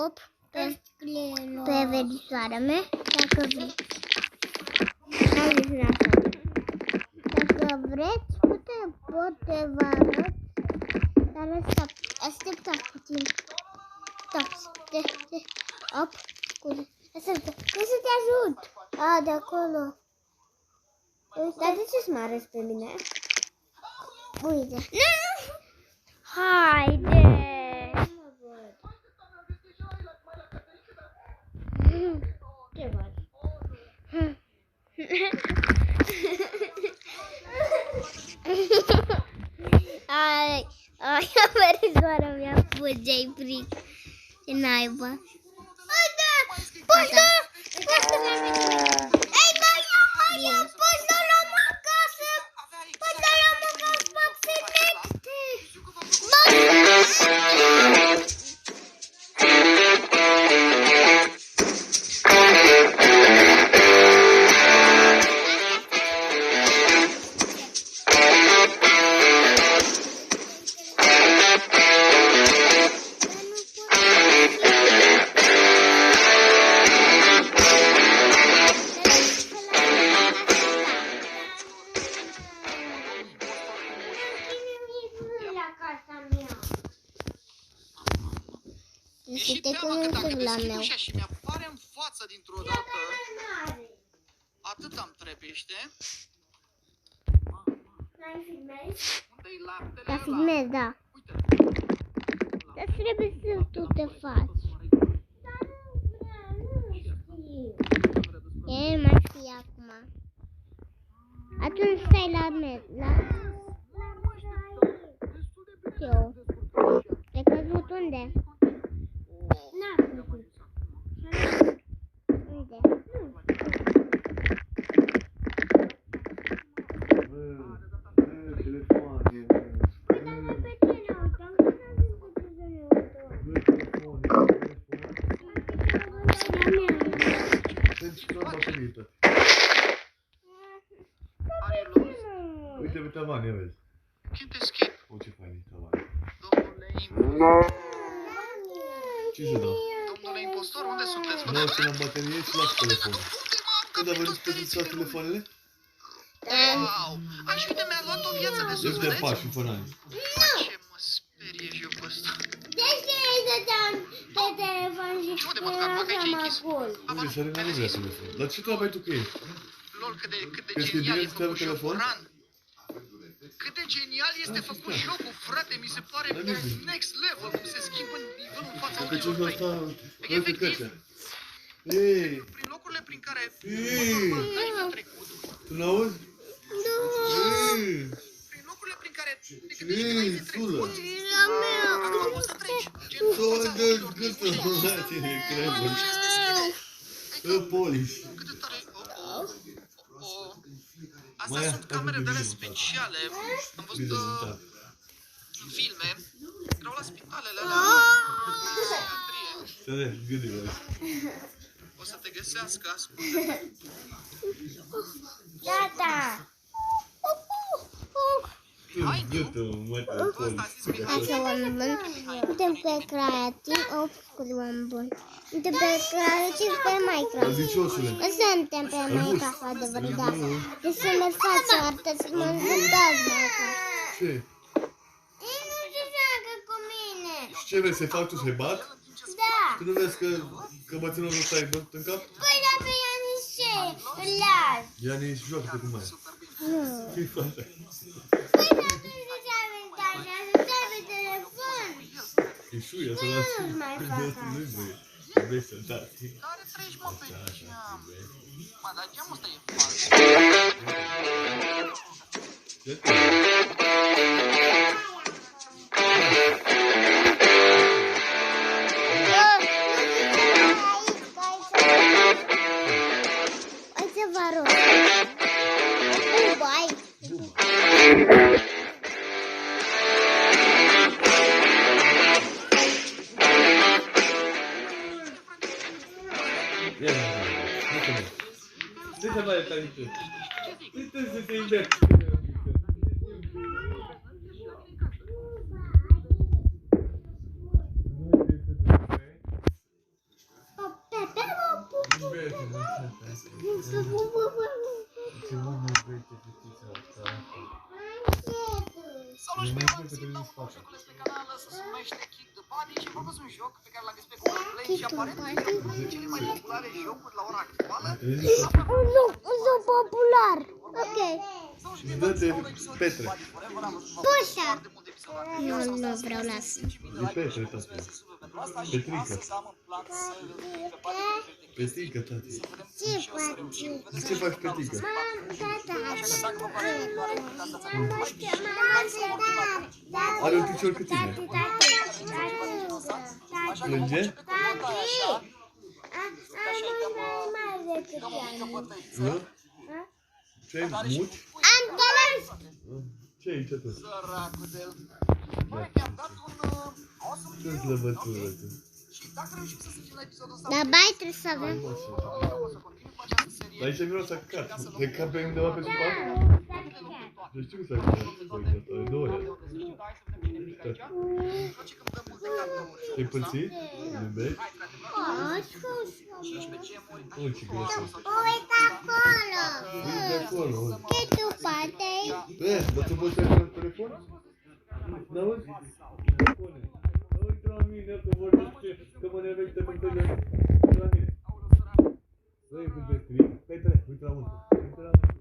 8 pe verișoara mea, dacă vreți. Dacă vreți, pot vă arăt, dar așteptați puțin. Op, scuze. Vreau să te ajut. De acolo. Dar de ce-ți mă arăți pe mine? Uite. Haide! Ce faci? Ai, verișoara mea fuge-i fric. Ce naiba. Poți să luăm acasă! Poți să luăm acasă, fac semnete! Și teamă că dacă deschid ușa și mi-apare în față dintr-o dată, atât am trepește. Unde-i laptele ăla? Filmez, da. Uite. Dar trebuie să tu te faci. E, mai știi acum. Atunci stai la eu. Te-ai căzut unde? N-a căzut. Unde? Uite-mă pe cine uităm, că n-am văzut pe cine uităm. Uite pe tavan, ia vezi. Can't escape. O, ce fain e tavan. Domnule Ce se dă? Domnule impostor, unde sunteți? Nu, ți la baterie și las telefonul. Când a venit pe toate telefoanele? Wow! Așa uite, mi-a luat o viață de sus, Deci de vedeți? pași în fără ani. Ce mă sperie și eu pe ăsta. De ce îi dădeam pe telefon și Ce unde mă duc acum, că aici e închis? Unde Sărina nu vrea telefon. Dar ce treabă ai tu cu ei? Lol, cât de Crezi că e genial bine e să te făcut telefon? jocul, Ran. Cât de genial este făcut jocul, frate, mi se pare next level, cum se schimbă nivelul în fața Că ce ochilor asta, tăi. uite că ăștia. Ei, Prin locurile prin care, Ei. normal, n-ai fi trecut. tu n-auzi? Ei, Prin locurile prin care te gândești că n-ai ei, fi sulă. trecut. Acum poți să treci. Gen, în Să-o fața dă ochilor tăi. gâtul, mă, tine, creză. Și se deschide. Ă, polis. Cât de tare... Astea Mai ia, sunt hai camere cu de alea bine, speciale. Am văzut Bine montat. în filme. Erau la spitalele alea. Psihiatrie. Stai, gândile. O să te găsească, ascultă. Tata! Gâtul, mă, polis. Așa, oameni buni. Suntem pe Creativ. Scuze, oameni buni. Suntem pe Creativ pe Minecraft. Albiciosule. Nu suntem pe Minecraft adevărat, da. Deci să ne faci artă să mă învățați Minecraft. Ce? Ei nu se joacă cu mine. Și ce vrei să-i fac tu, să-i bat? Da. Tu nu vezi că bățânul ăsta ai bătut în cap? Păi da, pe Ianis ce? Îl las. Iani, și joacă-te cu mai. Nu. Ce-i faci? Păi da, atunci de ce avem așa? Să stai pe telefon. E șuia, să las. Nu mai fac asta. Nu vrei. Vrei să dați. Care treci, mă, pe geam? Mă, dar geamul ăsta e fals. Hai să vă rog. Bai. Deixa vai, tá aí. Você tem ideia? Ce mă iubește fetița asta. Salut, Nu mai băieți, știu că trebuie să facă. joculeț pe canal se numește Kick the Body și propus un joc pe care l-am găsit pe Google Play și aparent e unul din cele mai populare jocuri la ora actuală. Nu popular. Ok. Dă-te Petre. Pușa. Nu vreau las. E Petre, tati. Petrica. Petrica, tati. Ce faci? Ce faci, Petrica? Are un picior cât tine. Plânge? Nu? Ce ai muci? Am înțeles. Ce ai aici tot? Săracul de el. Băi, mi-am dat un awesome Ce-ți video. lăbătură tu? Și dacă reușim să săgem la episodul ăsta, Dar bai trebuie să avem. o să continui cu această serie. Dar aici miros a cat. Te cat pe undeva pe sub pat? Deci știu că s-a cat. Are 2 ore. Face când dăm multe cartouri. Te-ai pățit? Iubești? Nu, ce grăsă. Uite acolo. Uite acolo. Ce tu poate? Dar tu poți să ai un telefon? N-auzi? Telefone. Nu uite la mine că vorbește, că mă nevește pe tine. Uite la mine. Băi, cum te scrii? Petre, uite la muncă. Uite la muncă.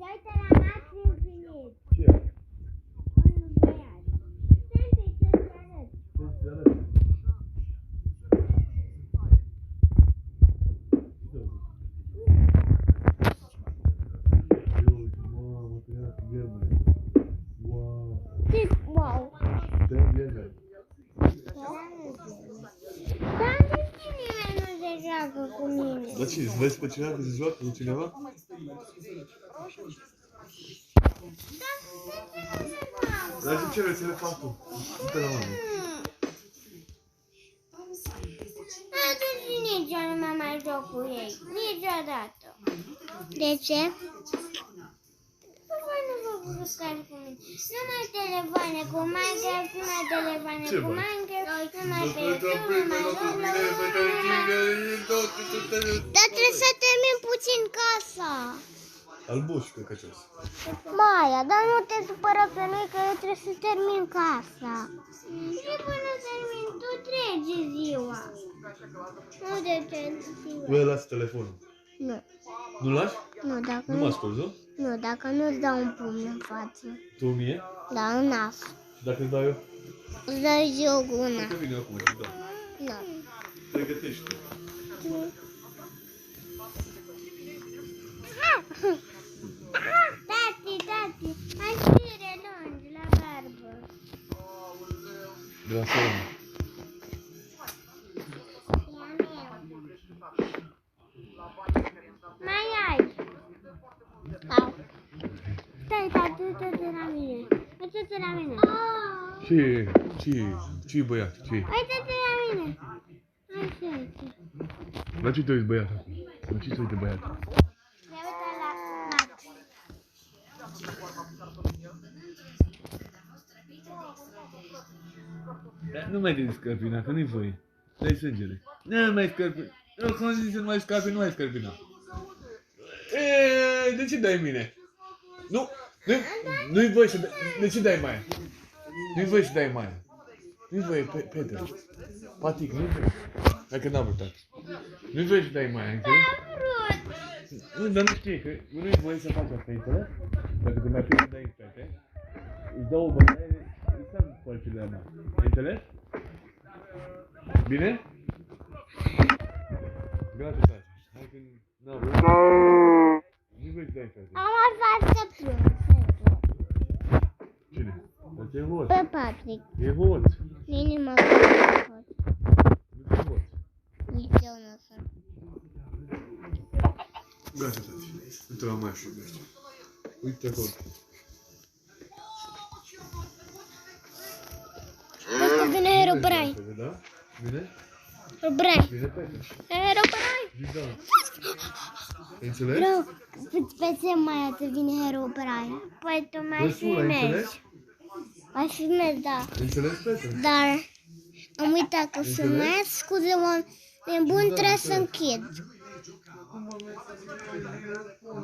Uite la Max Infinit. Ce e? Un băiat. Să-ți arăt. Ce-ți arăt? Mamă, te ia cu ghermele. Wow. Wow. Te-am ghermele. Dar de ce nimeni nu se joacă cu mine? Dar ce, îți vezi pe cineva că se joacă cu cineva? Dar ce vrei să le fac tu? Uite la mână. Atunci nici eu nu mă mai joc cu ei. Niciodată. De ce? Voi nu vă jucați cu mine. Numai telefoane cu Minecraft, numai telefoane Ce cu bă? Minecraft, numai pe YouTube, numai Dar trebuie să termin puțin casa. Albuș pe căcios. Maia, dar nu te supăra pe noi că eu trebuie să termin casa. Și până termin, tu treci ziua. Nu de ce ziua. Bă, lasă telefonul. Nu, Nu lași? nu, dacă Nu mă asculti, nu? nu, dacă nu-ți dau un pumn în față. Tu mie? Da, un nas. Și dacă îți dau eu? Îți dai eu cu una. Că vine acum și dau. Nu. Pregătește. Tati, hai știre lungi la barbă. De la salon. Mai ai. Au. Stai, tati, uite-te la mine. Uite-te la mine. Ce-i băiat? Ce-i? Uite-te la mine. Hai să uite. La ce te uiți băiat acum? La ce te uite băiat? Se uită la Max. Nu mai dai scărpina, că nu-i voie. Dai sângele. Nu mai scărpina. Eu când zic să nu mai scărpina, nu mai scărpina. De ce dai mine? Nu-i voie să dai. De ce dai Maia? Nu-i voie să dai Maia. Nu-i voie, Petre. Patic, nu-i voie. Hai că n-am vrut. Nu-i voie să dai Maia, înțelegi? Nu, dar nu știi, că nu-i voie să faci asta, înțelegi? Pentru că mi-a fi să dai în fete. Îți dau o bătaie, îți dau părțile mea. Înțelegi? Bine? Gata, tati. Hai că n-am vrut. Nu vrei să dai în fete. Am aflat să plâng. Cine? Ăsta e hoț. Pe Patrick. E hoț. Inima Nu e hoț. nici eu nu sunt. Gata, tati. Uite la mai așa, uite. Uite acolo. Asta vine Herobrine. Da? Bine? Herobrine. Bine, Petre. Herobrine. Zidane. Înțelegi? Vreau pe ce mai te vine Herobrine. Păi tu mai Răsula, filmezi. înțelegi? Mai filmezi, da. Înțelegi, Petre? Dar Am uitat că filmez, scuze-mă, e bun, trebuie să închid.